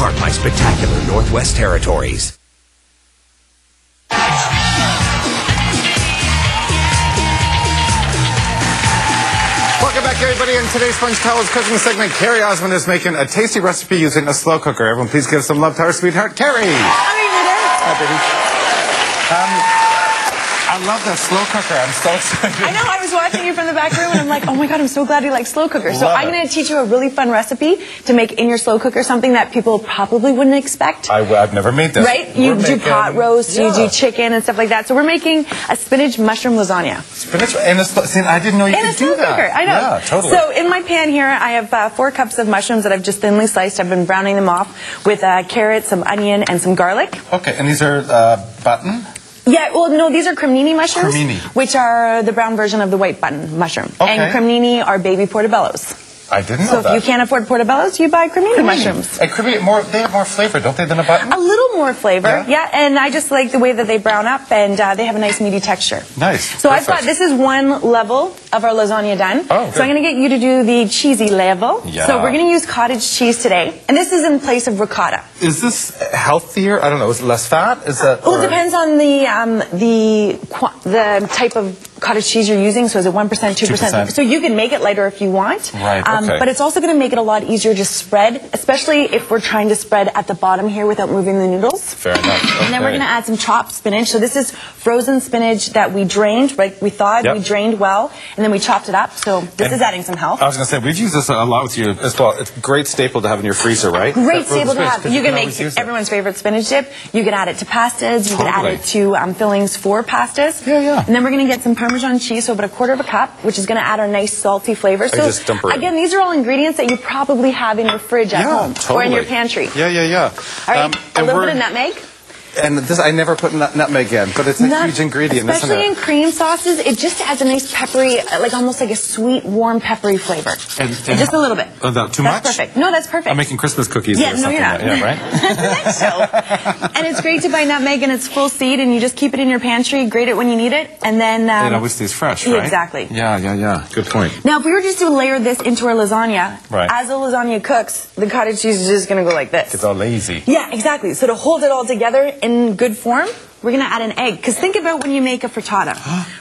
apart my spectacular Northwest Territories. Welcome back, everybody. In today's Sponge Towels cooking segment, Carrie Osmond is making a tasty recipe using a slow cooker. Everyone, please give some love to our sweetheart, Carrie. Hi, baby. I love the slow cooker. I'm so excited. I know. I was watching you from the back room, and I'm like, oh my God, I'm so glad you like slow cooker. So I'm going to teach you a really fun recipe to make in your slow cooker, something that people probably wouldn't expect. I've never made this. Right? You do pot roast, you do chicken and stuff like that. So we're making a spinach mushroom lasagna. Spinach in a slow, see, I didn't know you could do that. Cooker. I know. Yeah, totally. So in my pan here, I have 4 cups of mushrooms that I've just thinly sliced. I've been browning them off with carrots, some onion, and some garlic. Okay, and these are button? Yeah, well, no, these are cremini mushrooms, Cremini. Which are the brown version of the white button mushroom. Okay. And cremini are baby portobellos. I didn't know that. So if you can't afford portobellos, you buy cremini mushrooms. And cremini, they have more flavor, don't they, than a button? A little more flavor, yeah. And I just like the way that they brown up, and they have a nice meaty texture. Nice. So I've got, this is one level of our lasagna done. Oh, good. So I'm going to get you to do the cheesy level. Yeah. So we're going to use cottage cheese today, and this is in place of ricotta. Is this healthier? I don't know. Is it less fat? Is that? Well, it depends on the type of cottage cheese you're using. So is it 1%, 2%? So you can make it lighter if you want. Right. Okay. But it's also going to make it a lot easier to spread, especially if we're trying to spread at the bottom here without moving the noodles. Fair enough. Okay. And then we're going to add some chopped spinach. So this is frozen spinach that we drained, right? We thawed, we drained well, and then we chopped it up. So this is adding some health. I was going to say, we've used this a lot with you as well. It's a great staple to have in your freezer, right? Great staple to have. You can make everyone's favorite spinach dip. You can add it to pastas. You can add it to fillings for pastas. Yeah, yeah. And then we're going to get some Parmesan cheese, so about 1/4 cup, which is going to add our nice salty flavor. So just dump it in. Again, these are all ingredients that you probably have in your fridge at home or in your pantry. Yeah, yeah, yeah. All right, a little bit of nutmeg. And this, I never put nutmeg in, but it's a huge ingredient, isn't it? Especially in cream sauces, it just adds a nice peppery, like almost like a sweet, warm, peppery flavor. And just a little bit. Too much? That's perfect. No, that's perfect. I'm making Christmas cookies or something. No, you're not. Yeah, right? I think so. And it's great to buy nutmeg and it's full seed, and you just keep it in your pantry, grate it when you need it, and then... it always stays fresh, right? Exactly. Yeah, yeah, yeah. Good point. Now, if we were just to layer this into our lasagna, as the lasagna cooks, the cottage cheese is just going to go like this. It's all lazy. Yeah, exactly. So to hold it all together in good form, we're going to add an egg. Because think about when you make a frittata,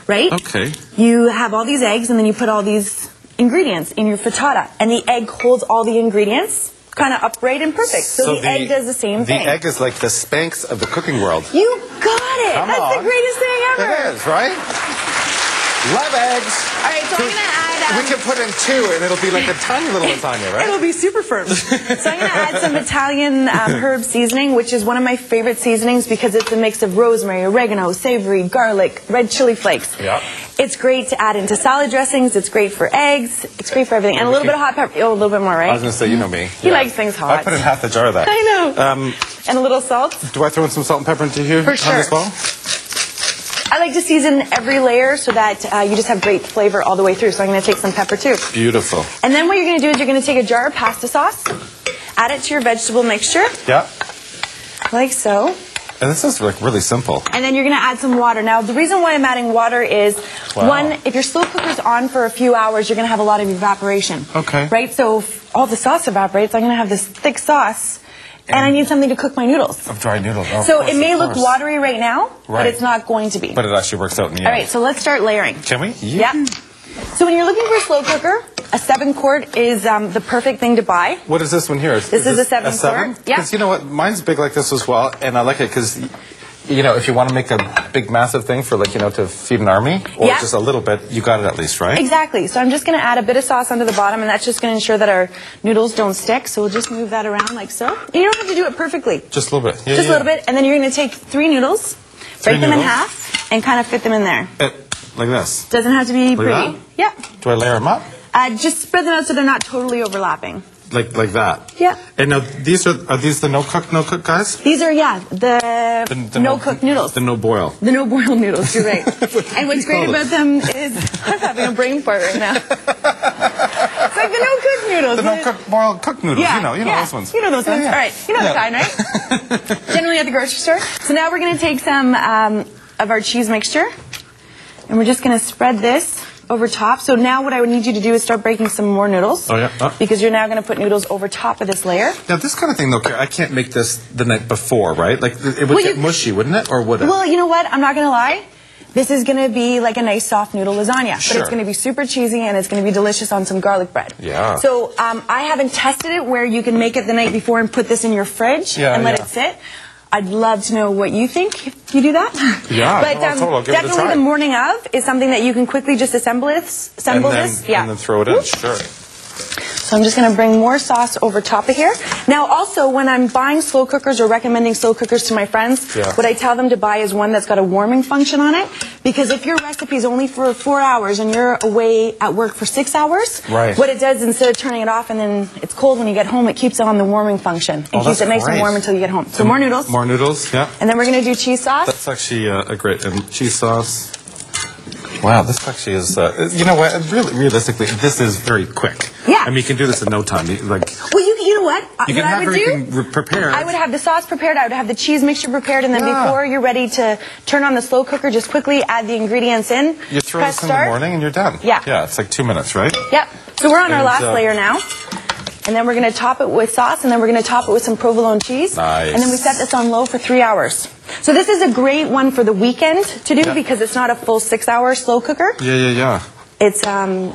right? Okay. You have all these eggs, and then you put all these ingredients in your frittata. And the egg holds all the ingredients kind of upright and perfect. So the egg does the same thing. The egg is like the Spanx of the cooking world. You got it. That's the greatest thing ever. It is, right? Love eggs. All right, so I'm going to add... we can put in 2, and it'll be like a tiny little lasagna, right? It'll be super firm. So I'm going to add some Italian herb seasoning, which is one of my favorite seasonings because it's a mix of rosemary, oregano, savory, garlic, red chili flakes. Yeah. It's great to add into salad dressings. It's great for eggs. It's great for everything. And a little bit of hot pepper. Oh, a little bit more, right? I was going to say, you know me. He likes things hot. I put in half the jar of that. I know. And a little salt. Do I throw in some salt and pepper into here? For sure. As well? I like to season every layer so that you just have great flavor all the way through. So I'm going to take some pepper too. Beautiful. And then what you're going to do is you're going to take a jar of pasta sauce, add it to your vegetable mixture. Yeah. Like so. And this is like really simple. And then you're going to add some water. Now, the reason why I'm adding water is, one, if your slow cooker's on for a few hours, you're going to have a lot of evaporation. Okay. Right? So if all the sauce evaporates, I'm going to have this thick sauce. And I need something to cook my noodles. Of dry noodles. Oh, so it may look watery right now, but it's not going to be. But it actually works out in the end. All right, so let's start layering. Can we? Yeah. So when you're looking for a slow cooker, a 7-quart is the perfect thing to buy. What is this one here? This is a 7-quart. Yeah. Because you know what? Mine's big like this as well, and I like it because... You know, if you want to make a big, massive thing for, like, you know, to feed an army, or just a little bit, you got it at least, right? Exactly. So I'm just going to add a bit of sauce onto the bottom, and that's just going to ensure that our noodles don't stick. So we'll just move that around like so. You don't have to do it perfectly. Just a little bit. Yeah, just a little bit. And then you're going to take 3 noodles, break them in half, and kind of fit them in there. Like this? Doesn't have to be pretty. That? Yeah. Do I layer them up? Just spread them out so they're not totally overlapping. Like that? Yeah. And now, are these the no-cook guys? These are, the no-cook noodles. The no-boil. The no-boil noodles, you're right. And what's great about them is, I'm having a brain fart right now. It's like the no-cook noodles. The no-cook cooked noodles, you know those ones. You know those ones, all right. You know the kind, right? Generally at the grocery store. So now we're going to take some of our cheese mixture, and we're just going to spread this over top. So now what I would need you to do is start breaking some more noodles. Oh, yeah. Oh. Because you're now going to put noodles over top of this layer. Now, this kind of thing, though, I can't make this the night before, right? Like, it would get mushy, wouldn't it? Or would it? Well, you know what? I'm not going to lie. This is going to be like a nice soft noodle lasagna. Sure. But it's going to be super cheesy and it's going to be delicious on some garlic bread. Yeah. So I haven't tested it where you can make it the night before and put this in your fridge and let it sit. I'd love to know what you think if you do that. Yeah, but I'll give it a definitely try. the morning of is something that you can quickly just assemble this. And then throw it in, sure. So I'm just going to bring more sauce over top of here. Now also when I'm buying slow cookers or recommending slow cookers to my friends, what I tell them to buy is one that's got a warming function on it. Because if your recipe is only for 4 hours and you're away at work for 6 hours, what it does instead of turning it off and then it's cold when you get home, it keeps it on the warming function. It keeps it nice and warm until you get home. So more noodles. More noodles, yeah. And then we're going to do cheese sauce. That's actually a great cheese sauce. Wow, this actually is, you know what, really, realistically, this is very quick. Yeah. I mean, you can do this in no time. Well, you know what? You can have everything prepared. I would have the sauce prepared, I would have the cheese mixture prepared, and then before you're ready to turn on the slow cooker, just quickly add the ingredients in. You throw this in the morning and you're done. Yeah. Yeah, it's like 2 minutes, right? Yep. So we're on our last layer now. And then we're going to top it with sauce, and then we're going to top it with some provolone cheese. Nice. And then we set this on low for 3 hours. So this is a great one for the weekend to do because it's not a full 6-hour slow cooker. Yeah. It's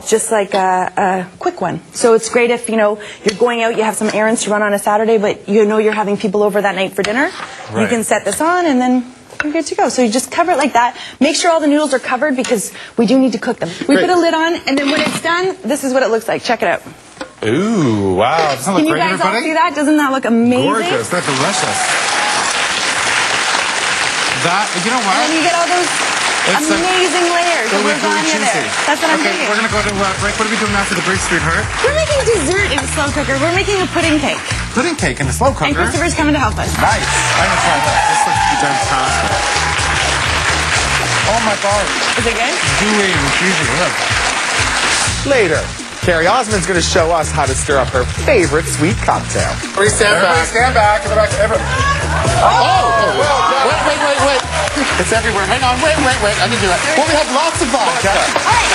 just like a quick one. So it's great if, you know, you're going out, you have some errands to run on a Saturday, but you know you're having people over that night for dinner. Right. You can set this on, and then you're good to go. So you just cover it like that. Make sure all the noodles are covered because we do need to cook them. We put a lid on, and then when it's done, this is what it looks like. Check it out. Ooh, wow. Doesn't that look great, Can you guys all see that? Doesn't that look amazing? Gorgeous. That's delicious. That, you know what? And you get all those amazing layers of lasagna there. That's what I'm thinking. We're going to go to break. What are we doing after the break, sweetheart? We're making dessert in a slow cooker. We're making a pudding cake. Pudding cake in the slow cooker? And Christopher's coming to help us. Nice. I'm going to try that. This looks fantastic. Oh, my God. Is it good? Gooey and cheesy. Look. Later, Carrie Osmond's going to show us how to stir up her favorite sweet cocktail. Everybody stand back. Stand back. Everybody. Wait. It's everywhere. Hang on. Wait. I can do it. Well, we have lots of vodka. All right.